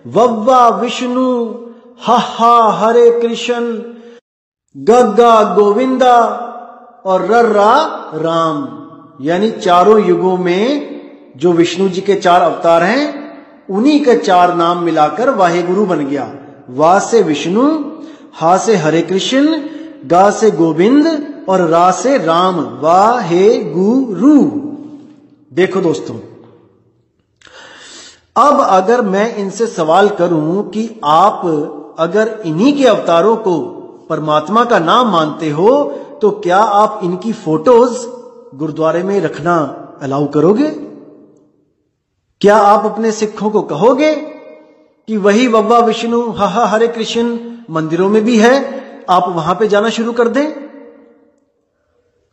वव्वा विष्णु, हा हरे कृष्ण, गग्गा गोविंदा और रर्रा राम। यानी चारों युगों में जो विष्णु जी के 4 अवतार हैं, उन्हीं के 4 नाम मिलाकर वाहे गुरु बन गया। वा से विष्णु, हा से हरे कृष्ण, गा से गोविंद और रा से राम, वाहे गुरु। देखो दोस्तों, अब अगर मैं इनसे सवाल करूं कि आप अगर इन्हीं के अवतारों को परमात्मा का नाम मानते हो, तो क्या आप इनकी फोटोज गुरुद्वारे में रखना अलाउ करोगे? क्या आप अपने सिखों को कहोगे कि वही वव्वा विष्णु हा हरे कृष्ण मंदिरों में भी है, आप वहां पे जाना शुरू कर दें?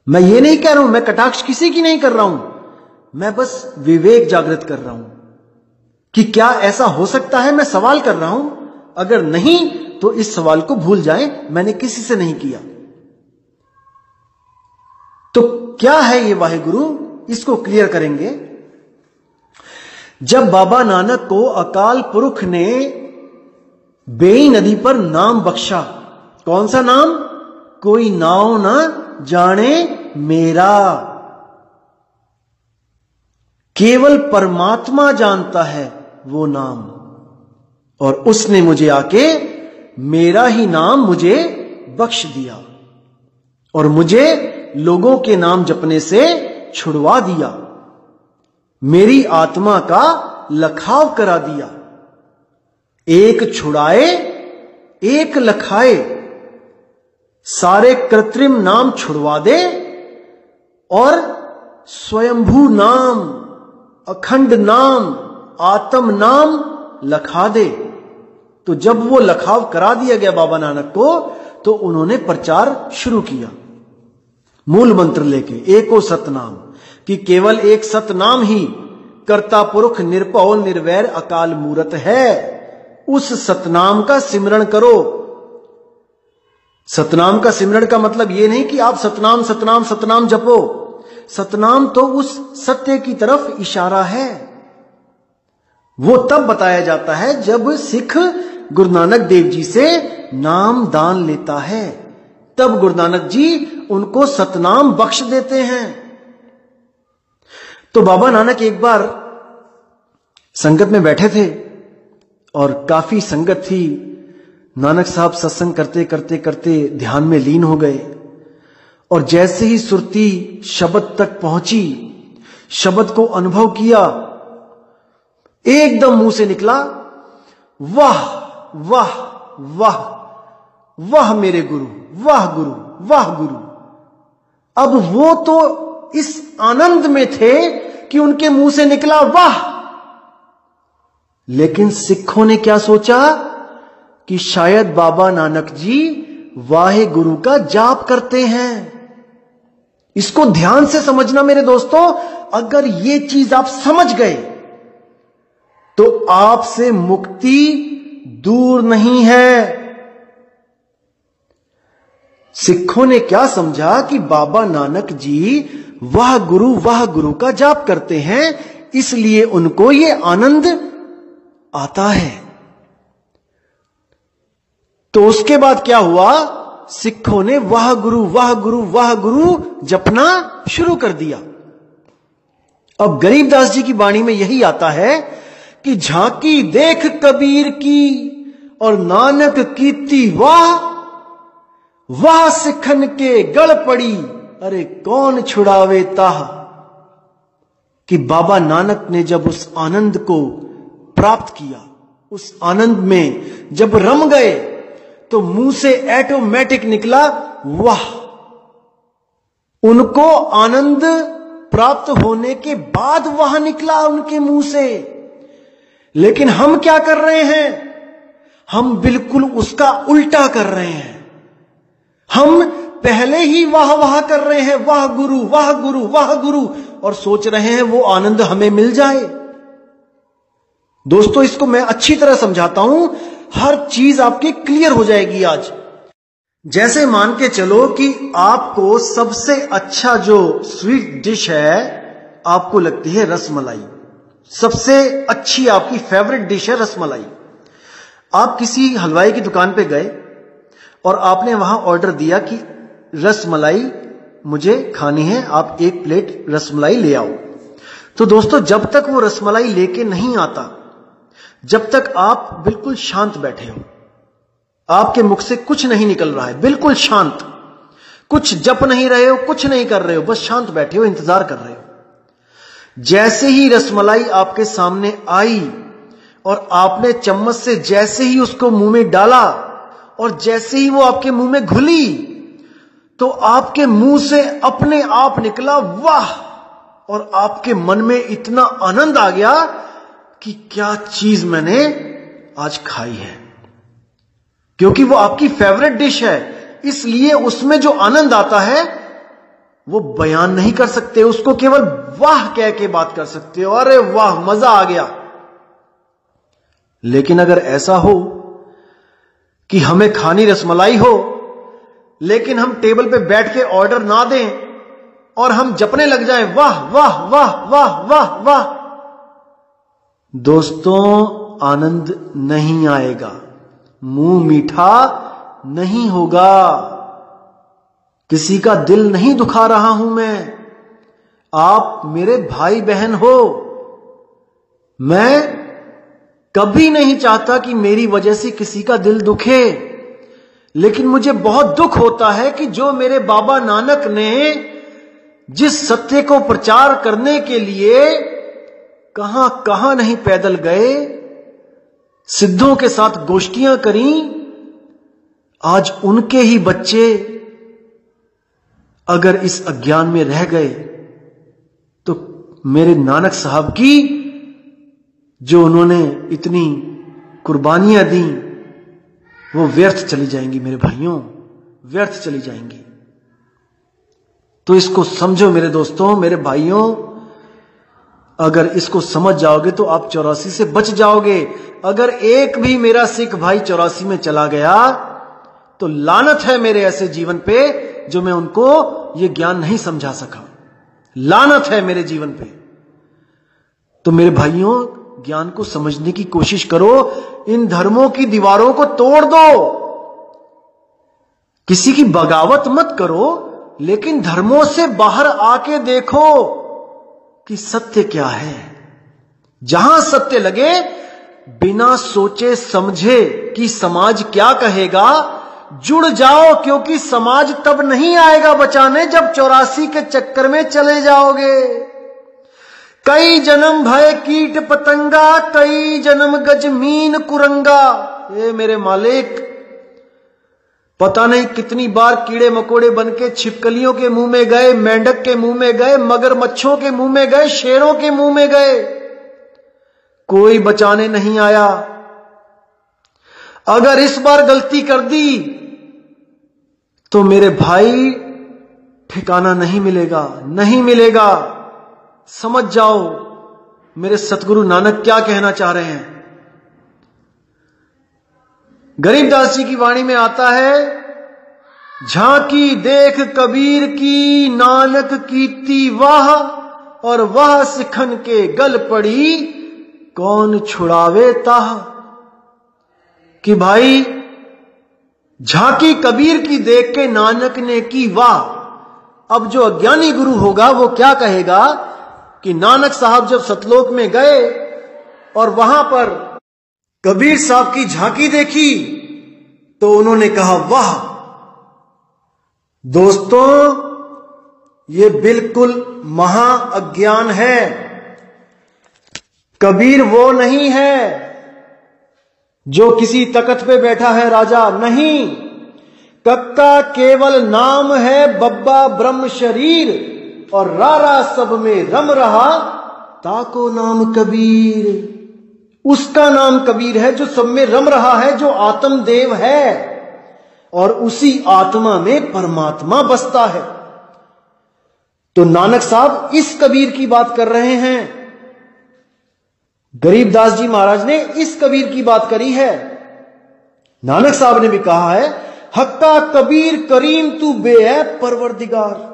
मैं ये नहीं कह रहा हूं, मैं कटाक्ष किसी की नहीं कर रहा हूं, मैं बस विवेक जागृत कर रहा हूं कि क्या ऐसा हो सकता है। मैं सवाल कर रहा हूं, अगर नहीं तो इस सवाल को भूल जाएं, मैंने किसी से नहीं किया। तो क्या है ये वाहे गुरु, इसको क्लियर करेंगे। जब बाबा नानक को अकाल पुरख ने बेई नदी पर नाम बख्शा, कौन सा नाम? कोई नाव ना जाने मेरा, केवल परमात्मा जानता है वो नाम। और उसने मुझे आके मेरा ही नाम मुझे बख्श दिया और मुझे लोगों के नाम जपने से छुड़वा दिया, मेरी आत्मा का लखाव करा दिया। एक छुड़ाए एक लखाए, सारे कृत्रिम नाम छुड़वा दे और स्वयंभू नाम, अखंड नाम, आत्म नाम लखा दे। तो जब वो लखाव करा दिया गया बाबा नानक को, तो उन्होंने प्रचार शुरू किया मूल मंत्र लेके, एको सतनाम, कि केवल एक सतनाम ही कर्ता पुरुष निरभव निर्वैर अकाल मूरत है। उस सतनाम का सिमरण करो। सतनाम का सिमरण का मतलब यह नहीं कि आप सतनाम सतनाम सतनाम जपो। सतनाम तो उस सत्य की तरफ इशारा है। वो तब बताया जाता है जब सिख गुरु नानक देव जी से नाम दान लेता है, तब गुरु नानक जी उनको सतनाम बख्श देते हैं। तो बाबा नानक एक बार संगत में बैठे थे और काफी संगत थी। नानक साहब सत्संग करते करते करते ध्यान में लीन हो गए और जैसे ही सुरती शब्द तक पहुंची, शब्द को अनुभव किया, एकदम मुंह से निकला, वाह वाह वाह वाह मेरे गुरु, वाह गुरु, वाह गुरु। अब वो तो इस आनंद में थे कि उनके मुंह से निकला वाह। लेकिन सिखों ने क्या सोचा कि शायद बाबा नानक जी वाहे गुरु का जाप करते हैं। इसको ध्यान से समझना मेरे दोस्तों। अगर ये चीज आप समझ गए तो आपसे मुक्ति दूर नहीं है। सिखों ने क्या समझा कि बाबा नानक जी वाह गुरु का जाप करते हैं, इसलिए उनको ये आनंद आता है। तो उसके बाद क्या हुआ, सिखों ने वाह गुरु जपना शुरू कर दिया। अब गरीबदास जी की वाणी में यही आता है कि झांकी देख कबीर की और नानक कीती वाह, वाह सिखन के गल पड़ी, अरे कौन छुड़ावे ताह। कि बाबा नानक ने जब उस आनंद को प्राप्त किया, उस आनंद में जब रम गए, तो मुंह से ऑटोमेटिक निकला वाह। उनको आनंद प्राप्त होने के बाद वाह निकला उनके मुंह से। लेकिन हम क्या कर रहे हैं? हम बिल्कुल उसका उल्टा कर रहे हैं। हम पहले ही वाह वाह कर रहे हैं, वाह गुरु वाह गुरु वाह गुरु, और सोच रहे हैं वो आनंद हमें मिल जाए। दोस्तों, इसको मैं अच्छी तरह समझाता हूं, हर चीज आपकी क्लियर हो जाएगी आज। जैसे मान के चलो कि आपको सबसे अच्छा जो स्वीट डिश है आपको लगती है रसमलाई, सबसे अच्छी आपकी फेवरेट डिश है रसमलाई। आप किसी हलवाई की दुकान पे गए और आपने वहां ऑर्डर दिया कि रसमलाई मुझे खानी है, आप 1 प्लेट रसमलाई ले आओ। तो दोस्तों, जब तक वो रसमलाई लेके नहीं आता, जब तक आप बिल्कुल शांत बैठे हो, आपके मुख से कुछ नहीं निकल रहा है, बिल्कुल शांत, कुछ जप नहीं रहे हो, कुछ नहीं कर रहे हो, बस शांत बैठे हो, इंतजार कर रहे हो। जैसे ही रसमलाई आपके सामने आई और आपने चम्मच से जैसे ही उसको मुंह में डाला और जैसे ही वो आपके मुंह में घुली, तो आपके मुंह से अपने आप निकला वाह, और आपके मन में इतना आनंद आ गया कि क्या चीज मैंने आज खाई है। क्योंकि वो आपकी फेवरेट डिश है, इसलिए उसमें जो आनंद आता है वो बयान नहीं कर सकते, उसको केवल वाह कह के बात कर सकते हो, अरे वाह मजा आ गया। लेकिन अगर ऐसा हो कि हमें खानी रसमलाई हो, लेकिन हम टेबल पे बैठ के ऑर्डर ना दें और हम जपने लग जाएं वाह वाह वाह वाह वाह वाह, दोस्तों आनंद नहीं आएगा, मुंह मीठा नहीं होगा। किसी का दिल नहीं दुखा रहा हूं मैं, आप मेरे भाई बहन हो। मैं कभी नहीं चाहता कि मेरी वजह से किसी का दिल दुखे, लेकिन मुझे बहुत दुख होता है कि जो मेरे बाबा नानक ने जिस सत्य को प्रचार करने के लिए कहां कहां नहीं पैदल गए, सिद्धों के साथ गोष्ठियां करी, आज उनके ही बच्चे अगर इस अज्ञान में रह गए तो मेरे नानक साहब की जो उन्होंने इतनी कुर्बानियां दी वो व्यर्थ चली जाएंगी मेरे भाइयों, व्यर्थ चली जाएंगी। तो इसको समझो मेरे दोस्तों, मेरे भाइयों, अगर इसको समझ जाओगे तो आप 84 से बच जाओगे। अगर एक भी मेरा सिख भाई 84 में चला गया तो लानत है मेरे ऐसे जीवन पे जो मैं उनको ये ज्ञान नहीं समझा सका, लानत है मेरे जीवन पे। तो मेरे भाइयों, ज्ञान को समझने की कोशिश करो, इन धर्मों की दीवारों को तोड़ दो, किसी की बगावत मत करो, लेकिन धर्मों से बाहर आके देखो कि सत्य क्या है। जहां सत्य लगे, बिना सोचे समझे कि समाज क्या कहेगा, जुड़ जाओ, क्योंकि समाज तब नहीं आएगा बचाने जब 84 के चक्कर में चले जाओगे। कई जन्म भय कीट पतंगा, कई जन्म गजमीन कुरंगा। ये मेरे मालिक, पता नहीं कितनी बार कीड़े मकोड़े बन के छिपकलियों के मुंह में गए, मेंढक के मुंह में गए, मगरमच्छों के मुंह में गए, शेरों के मुंह में गए, कोई बचाने नहीं आया। अगर इस बार गलती कर दी तो मेरे भाई ठिकाना नहीं मिलेगा, नहीं मिलेगा। समझ जाओ मेरे सतगुरु नानक क्या कहना चाह रहे हैं। गरीबदास जी की वाणी में आता है, झांकी देख कबीर की, नानक कीती वाह, और वह सिखन के गल पड़ी, कौन छुड़ावे ताह। कि भाई झांकी कबीर की देख के नानक ने की वाह। अब जो अज्ञानी गुरु होगा वो क्या कहेगा कि नानक साहब जब सतलोक में गए और वहां पर कबीर साहब की झांकी देखी तो उन्होंने कहा, वाह दोस्तों, ये बिल्कुल महा अज्ञान है। कबीर वो नहीं है जो किसी तख्त पे बैठा है राजा, नहीं। कक्का केवल नाम है, बब्बा ब्रह्म शरीर, और रारा सब में रम रहा, ताको नाम कबीर। उसका नाम कबीर है जो सब में रम रहा है, जो आत्म देव है, और उसी आत्मा में परमात्मा बसता है। तो नानक साहब इस कबीर की बात कर रहे हैं। गरीबदास जी महाराज ने इस कबीर की बात करी है। नानक साहब ने भी कहा है, हक्का कबीर करीम तू बेऐब परवरदिगार।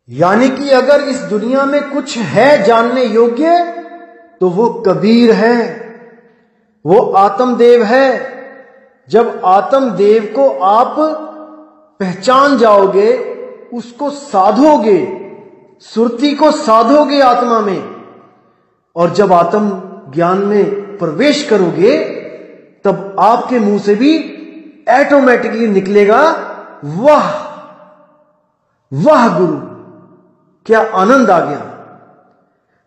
यानी कि अगर इस दुनिया में कुछ है जानने योग्य तो वो कबीर है, वो आत्मदेव है। जब आत्मदेव को आप पहचान जाओगे, उसको साधोगे, सुरती को साधोगे आत्मा में, और जब आत्म ज्ञान में प्रवेश करोगे तब आपके मुंह से भी ऑटोमेटिकली निकलेगा, वाह वाह गुरु, क्या आनंद आ गया,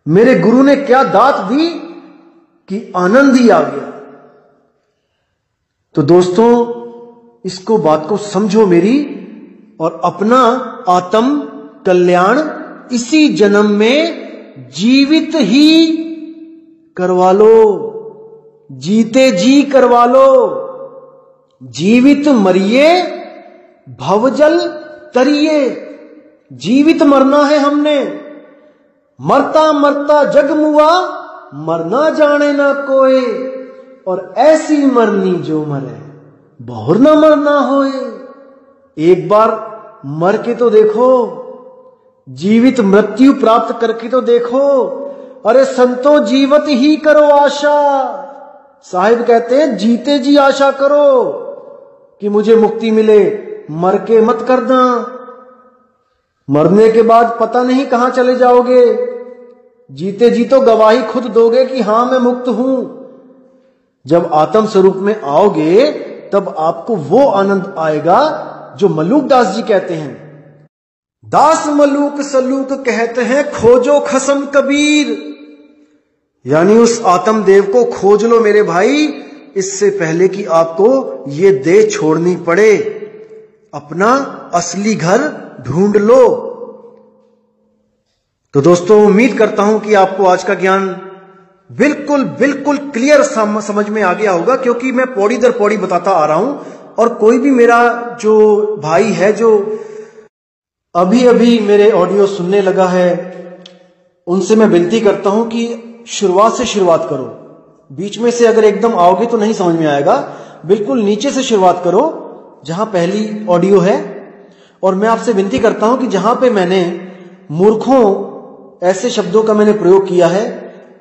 मेरे गुरु ने क्या दात दी कि आनंद ही आ गया। तो दोस्तों, इसको बात को समझो मेरी, और अपना आत्म कल्याण इसी जन्म में जीवित ही करवा लो, जीते जी करवा लो। जीवित मरिए भवजल तरिए, जीवित मरना है हमने। मरता मरता जग मुआ, मरना जाने ना कोई, और ऐसी मरनी जो मरे बहुर ना मरना होए। एक बार मर के तो देखो, जीवित मृत्यु प्राप्त करके तो देखो। अरे संतो, जीवत ही करो आशा। साहिब कहते हैं, जीते जी आशा करो कि मुझे मुक्ति मिले, मर के मत करना। मरने के बाद पता नहीं कहां चले जाओगे। जीते जी तो गवाही खुद दोगे कि हां मैं मुक्त हूं। जब आत्म स्वरूप में आओगे तब आपको वो आनंद आएगा जो मलूक दास जी कहते हैं। दास मलूक सलूक कहते हैं, खोजो खसम कबीर। यानी उस आत्म देव को खोज लो मेरे भाई, इससे पहले कि आपको ये देह छोड़नी पड़े। अपना असली घर ढूंढ लो। तो दोस्तों, उम्मीद करता हूं कि आपको आज का ज्ञान बिल्कुल बिल्कुल क्लियर समझ में आ गया होगा, क्योंकि मैं पौड़ी दर पौड़ी बताता आ रहा हूं। और कोई भी मेरा जो भाई है जो अभी अभी मेरे ऑडियो सुनने लगा है, उनसे मैं विनती करता हूं कि शुरुआत से शुरुआत करो। बीच में से अगर एकदम आओगे तो नहीं समझ में आएगा। बिल्कुल नीचे से शुरुआत करो जहां पहली ऑडियो है। और मैं आपसे विनती करता हूं कि जहां पे मैंने मूर्खों ऐसे शब्दों का मैंने प्रयोग किया है,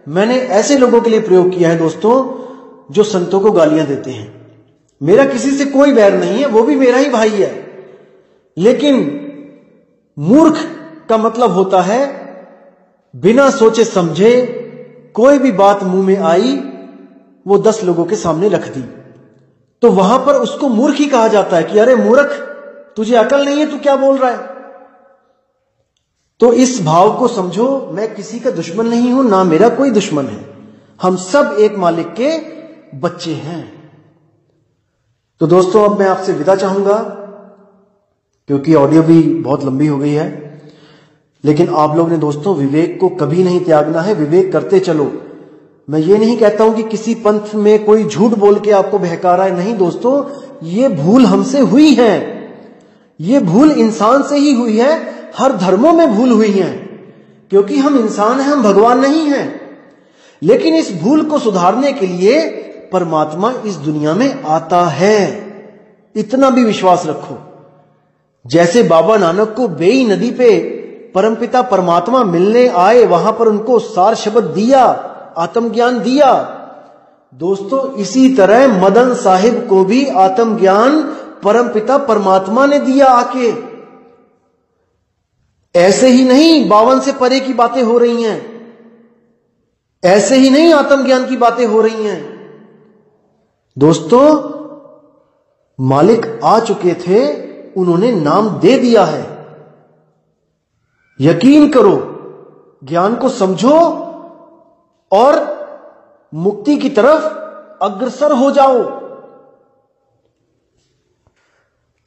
मैंने ऐसे लोगों के लिए प्रयोग किया है दोस्तों जो संतों को गालियां देते हैं। मेरा किसी से कोई बैर नहीं है, वो भी मेरा ही भाई है। लेकिन मूर्ख का मतलब होता है बिना सोचे समझे कोई भी बात मुंह में आई वो 10 लोगों के सामने रख दी, तो वहां पर उसको मूर्ख ही कहा जाता है कि अरे मूर्ख, तुझे अकल नहीं है, तू क्या बोल रहा है। तो इस भाव को समझो, मैं किसी का दुश्मन नहीं हूं, ना मेरा कोई दुश्मन है। हम सब एक मालिक के बच्चे हैं। तो दोस्तों, अब मैं आपसे विदा चाहूंगा क्योंकि ऑडियो भी बहुत लंबी हो गई है। लेकिन आप लोग ने दोस्तों विवेक को कभी नहीं त्यागना है, विवेक करते चलो। मैं ये नहीं कहता हूं कि किसी पंथ में कोई झूठ बोल के आपको बहका रहा है, नहीं दोस्तों, ये भूल हमसे हुई है, ये भूल इंसान से ही हुई है। हर धर्मों में भूल हुई है, क्योंकि हम इंसान हैं, हम भगवान नहीं हैं। लेकिन इस भूल को सुधारने के लिए परमात्मा इस दुनिया में आता है, इतना भी विश्वास रखो। जैसे बाबा नानक को बेई नदी पे परमपिता परमात्मा मिलने आए, वहां पर उनको सार शब्द दिया, आत्मज्ञान दिया। दोस्तों, इसी तरह मदन साहिब को भी आत्मज्ञान परमपिता परमात्मा ने दिया आके। ऐसे ही नहीं 52 से परे की बातें हो रही हैं। ऐसे ही नहीं आत्मज्ञान की बातें हो रही हैं दोस्तों। मालिक आ चुके थे, उन्होंने नाम दे दिया है। यकीन करो, ज्ञान को समझो और मुक्ति की तरफ अग्रसर हो जाओ।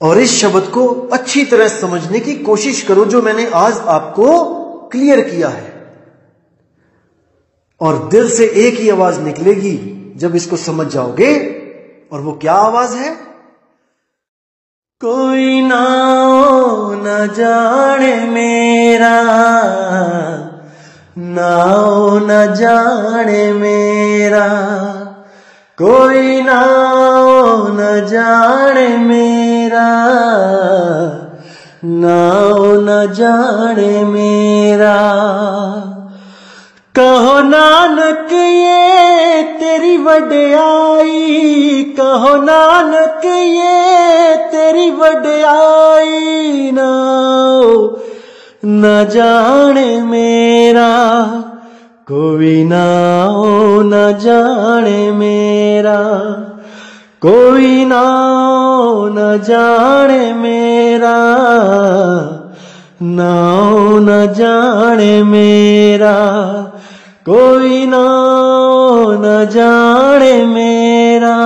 और इस शब्द को अच्छी तरह समझने की कोशिश करो जो मैंने आज आपको क्लियर किया है। और दिल से एक ही आवाज निकलेगी जब इसको समझ जाओगे। और वो क्या आवाज है? कोई नाओ न जाने मेरा, नाओ न जाने मेरा, कोई नाओ न जाने मेरा, नाओ न जाने मेरा। कहो नानक ये तेरी वड्याई, कहो नानक ये तेरी वड्याई, नाओ न जाने मेरा, कोई नाओ न जाने मेरा, कोई नाओ न जाने मेरा, नाओ न जाने मेरा, कोई नाओ न जाने मेरा,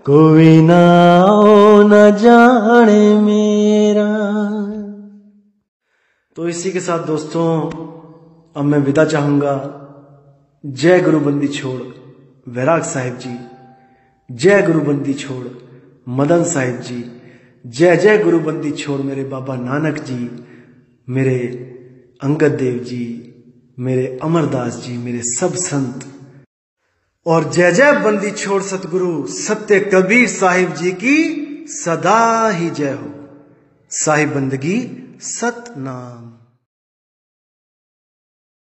कोई नाओ न जाने मेरा। तो इसी के साथ दोस्तों अब मैं विदा चाहूंगा। जय गुरु बंदी छोड़ वैराग साहिब जी, जय गुरु बंदी छोड़ मदन साहिब जी, जय जय गुरु बंदी छोड़ मेरे बाबा नानक जी, मेरे अंगद देव जी, मेरे अमरदास जी, मेरे सब संत। और जय जय बंदी छोड़ सतगुरु सत्य कबीर साहिब जी की सदा ही जय हो। साहिब बंदगी सतनाम।